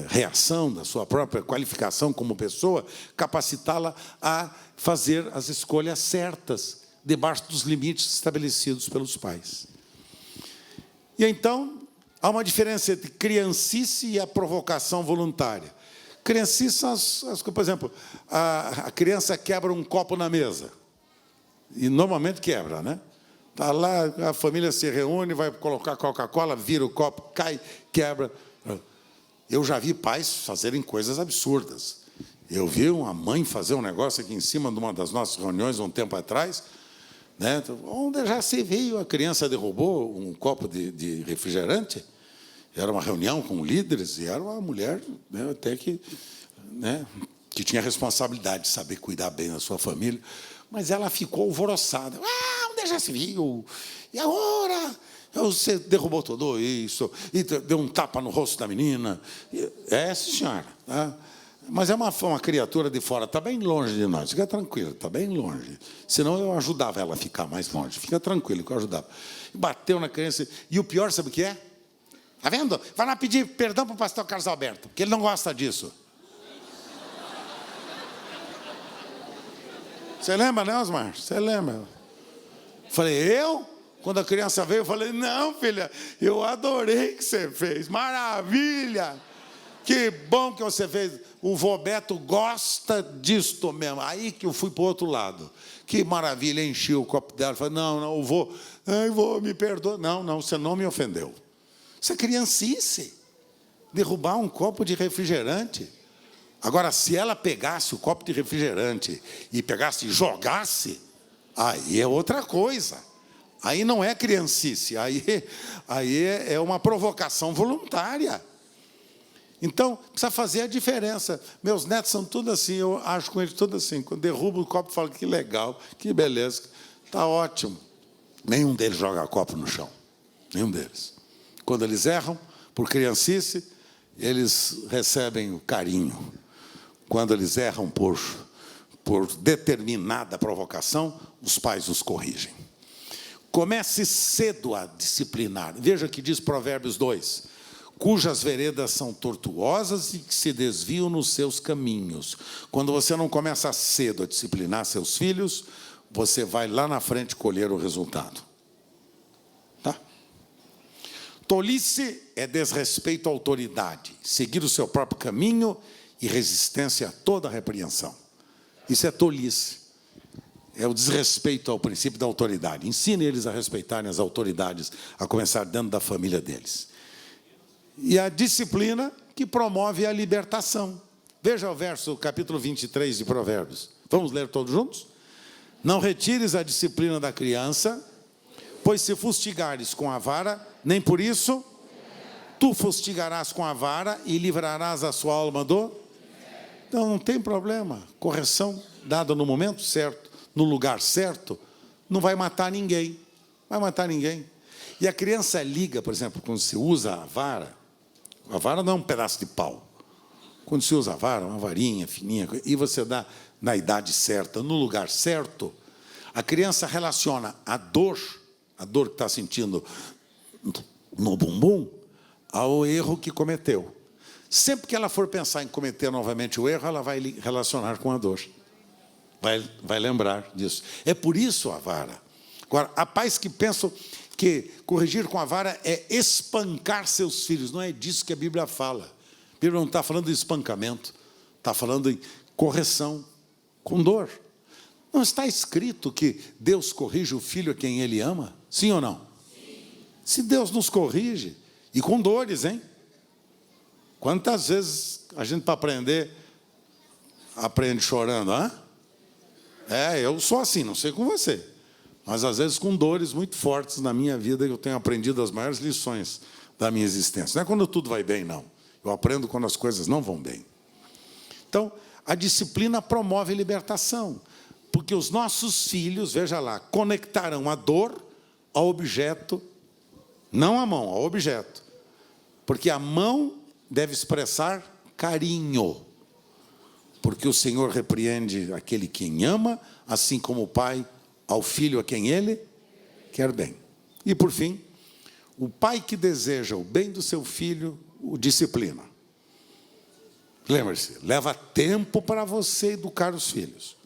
A: reação, da sua própria qualificação como pessoa, capacitá-la a fazer as escolhas certas, debaixo dos limites estabelecidos pelos pais. E então, há uma diferença entre criancice e a provocação voluntária. Criancice são por exemplo, a criança quebra um copo na mesa. E normalmente quebra, né? Está lá, a família se reúne, vai colocar Coca-Cola, vira o copo, cai, quebra. Eu já vi pais fazerem coisas absurdas. Eu vi uma mãe fazer um negócio aqui em cima de uma das nossas reuniões, um tempo atrás, né? Onde já se viu, a criança derrubou um copo de refrigerante. Era uma reunião com líderes, e era uma mulher, né, até que, né, que tinha a responsabilidade de saber cuidar bem da sua família, mas ela ficou alvoroçada. Onde já se viu? E agora? Você derrubou tudo isso, e deu um tapa no rosto da menina. Senhora. Tá? Mas é uma criatura de fora, está bem longe de nós. Fica tranquilo, está bem longe. Senão eu ajudava ela a ficar mais longe. Fica tranquilo que eu ajudava. Bateu na criança. E o pior, sabe o que é? Está vendo? Vai lá pedir perdão para o pastor Carlos Alberto, porque ele não gosta disso. Você lembra, né, Osmar? Você lembra? Falei, quando a criança veio, eu falei, não, filha, eu adorei o que você fez. Maravilha! Que bom que você fez. O vô Beto gosta disto mesmo. Aí que eu fui para o outro lado. Que maravilha, enchi o copo dela. Falei, não, o vô, me perdoa. Não, você não me ofendeu. Isso é criancice. Derrubar um copo de refrigerante. Agora, se ela pegasse o copo de refrigerante e pegasse e jogasse, aí é outra coisa. Aí não é criancice, aí é uma provocação voluntária. Então, precisa fazer a diferença. Meus netos são tudo assim, eu acho com eles tudo assim. Quando derrubo o copo, eu falo, que legal, que beleza, está ótimo. Nenhum deles joga copo no chão. Nenhum deles. Quando eles erram, por criancice, eles recebem o carinho. Quando eles erram por determinada provocação, os pais os corrigem. Comece cedo a disciplinar. Veja que diz Provérbios 2. Cujas veredas são tortuosas e que se desviam nos seus caminhos. Quando você não começa cedo a disciplinar seus filhos, você vai lá na frente colher o resultado. Tá? Tolice é desrespeito à autoridade, seguir o seu próprio caminho e resistência a toda repreensão. Isso é tolice. É o desrespeito ao princípio da autoridade. Ensine eles a respeitarem as autoridades, a começar dentro da família deles. E a disciplina que promove a libertação. Veja o verso, capítulo 23 de Provérbios. Vamos ler todos juntos? Não retires a disciplina da criança, pois se fustigares com a vara, nem por isso tu fustigarás com a vara e livrarás a sua alma do... Então, não tem problema. Correção dada no momento certo, no lugar certo, não vai matar ninguém. Vai matar ninguém. E a criança liga, por exemplo, quando se usa a vara não é um pedaço de pau. Quando se usa a vara, uma varinha fininha, e você dá na idade certa, no lugar certo, a criança relaciona a dor que está sentindo no bumbum, ao erro que cometeu. Sempre que ela for pensar em cometer novamente o erro, ela vai relacionar com a dor. Vai lembrar disso. É por isso a vara. Agora, há pais que pensam que corrigir com a vara é espancar seus filhos. Não é disso que a Bíblia fala. A Bíblia não está falando de espancamento. Está falando de correção com dor. Não está escrito que Deus corrige o filho a quem Ele ama? Sim ou não? Sim. Se Deus nos corrige, e com dores, hein? Quantas vezes a gente, para aprender, aprende chorando, hã? Eu sou assim, não sei com você. Mas, às vezes, com dores muito fortes na minha vida, eu tenho aprendido as maiores lições da minha existência. Não é quando tudo vai bem, não. Eu aprendo quando as coisas não vão bem. Então, a disciplina promove libertação. Porque os nossos filhos, veja lá, conectarão a dor ao objeto, não a mão, ao objeto. Porque a mão deve expressar carinho. Porque o Senhor repreende aquele quem ama, assim como o Pai ao filho a quem Ele quer bem. E, por fim, o pai que deseja o bem do seu filho, o disciplina. Lembre-se, leva tempo para você educar os filhos.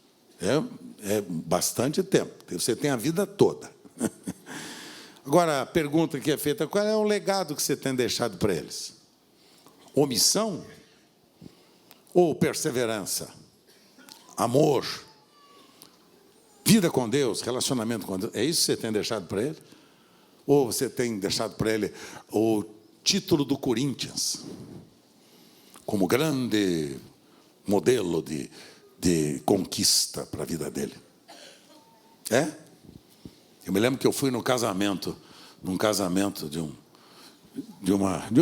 A: É bastante tempo. Você tem a vida toda. Agora, a pergunta que é feita, qual é o legado que você tem deixado para eles? Omissão ou perseverança? Amor? Vida com Deus, relacionamento com Deus, é isso que você tem deixado para ele? Ou você tem deixado para ele o título do Corinthians? como grande modelo de conquista para a vida dele. Eu me lembro que eu fui num casamento de um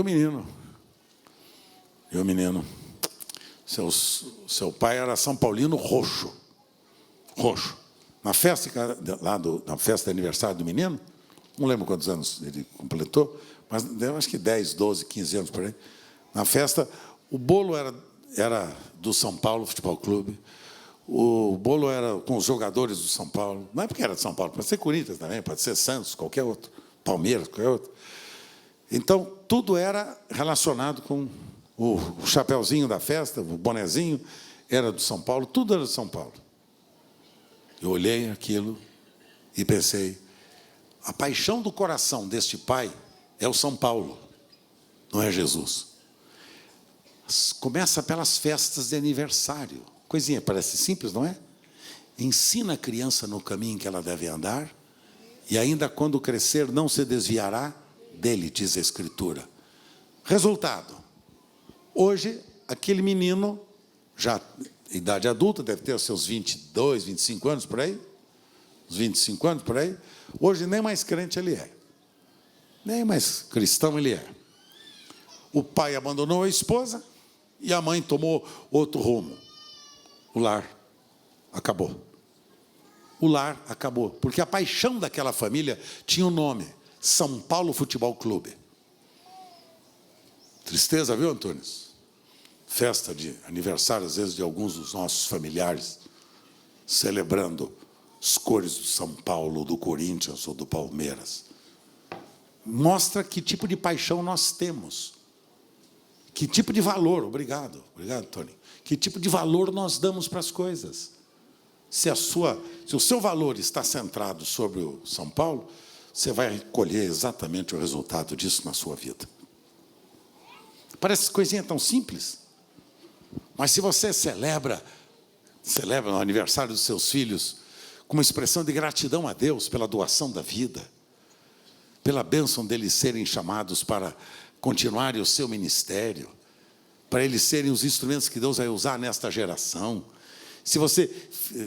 A: menino. E o menino, seu pai era São Paulino roxo. Na festa na festa de aniversário do menino, não lembro quantos anos ele completou, mas deu acho que 10, 12, 15 anos por aí. Na festa, o bolo era do São Paulo Futebol Clube. O bolo era com os jogadores do São Paulo. Não é porque era de São Paulo, pode ser Corinthians também, pode ser Santos, qualquer outro. Palmeiras, qualquer outro. Então, tudo era relacionado com o chapeuzinho da festa, o bonezinho era do São Paulo, tudo era do São Paulo. Eu olhei aquilo e pensei, a paixão do coração deste pai é o São Paulo, não é Jesus. Começa pelas festas de aniversário. Coisinha, parece simples, não é? Ensina a criança no caminho que ela deve andar, e ainda quando crescer não se desviará dele, diz a Escritura. Resultado, hoje, aquele menino, já idade adulta, deve ter os seus 22, 25 anos por aí, uns 25 anos por aí, hoje nem mais crente ele é, nem mais cristão ele é. O pai abandonou a esposa e a mãe tomou outro rumo. O lar acabou. O lar acabou, porque a paixão daquela família tinha um nome, São Paulo Futebol Clube. Tristeza, viu, Antunes? Festa de aniversário, às vezes, de alguns dos nossos familiares, celebrando as cores do São Paulo, do Corinthians ou do Palmeiras. Mostra que tipo de paixão nós temos. Que tipo de valor, obrigado, Tony. Que tipo de valor nós damos para as coisas. Se o seu valor está centrado sobre o São Paulo, você vai colher exatamente o resultado disso na sua vida. Parece coisinha tão simples. Mas se você celebra o aniversário dos seus filhos com uma expressão de gratidão a Deus pela doação da vida, pela bênção deles serem chamados para continuarem o seu ministério, para eles serem os instrumentos que Deus vai usar nesta geração. Se você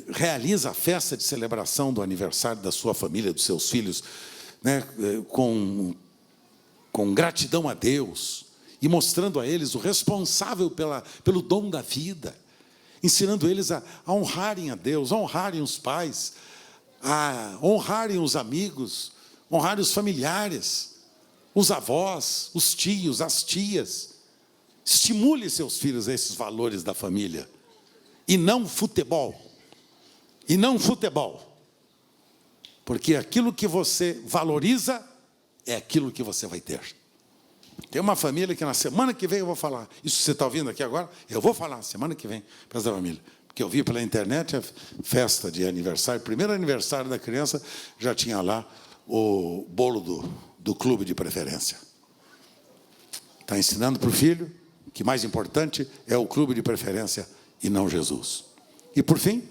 A: realiza a festa de celebração do aniversário da sua família, dos seus filhos, né, com gratidão a Deus, e mostrando a eles o responsável pelo dom da vida, ensinando eles a honrarem a Deus, a honrarem os pais, a honrarem os amigos, honrarem os familiares, os avós, os tios, as tias. Estimule seus filhos a esses valores da família. E não futebol. E não futebol. Porque aquilo que você valoriza é aquilo que você vai ter. Tem uma família que na semana que vem eu vou falar. Isso você está ouvindo aqui agora? Eu vou falar semana que vem para essa família. Porque eu vi pela internet a festa de aniversário, primeiro aniversário da criança, já tinha lá o bolo do clube de preferência. Está ensinando para o filho que mais importante é o clube de preferência e não Jesus. E por fim,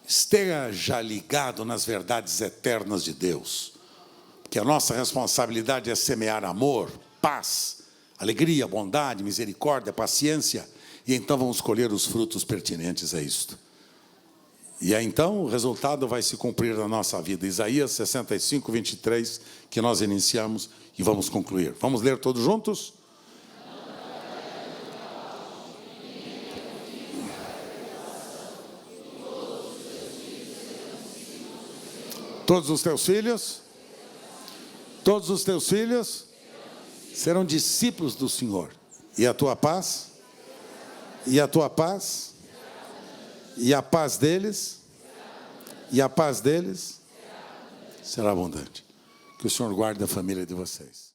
A: esteja ligado nas verdades eternas de Deus, que a nossa responsabilidade é semear amor, paz, alegria, bondade, misericórdia, paciência, e então vamos colher os frutos pertinentes a isto. E aí, então, o resultado vai se cumprir na nossa vida. Isaías 65, 23, que nós iniciamos e vamos concluir. Vamos ler todos juntos? Todos os teus filhos serão discípulos do Senhor. E a tua paz, e a paz deles, será abundante. Que o Senhor guarde a família de vocês.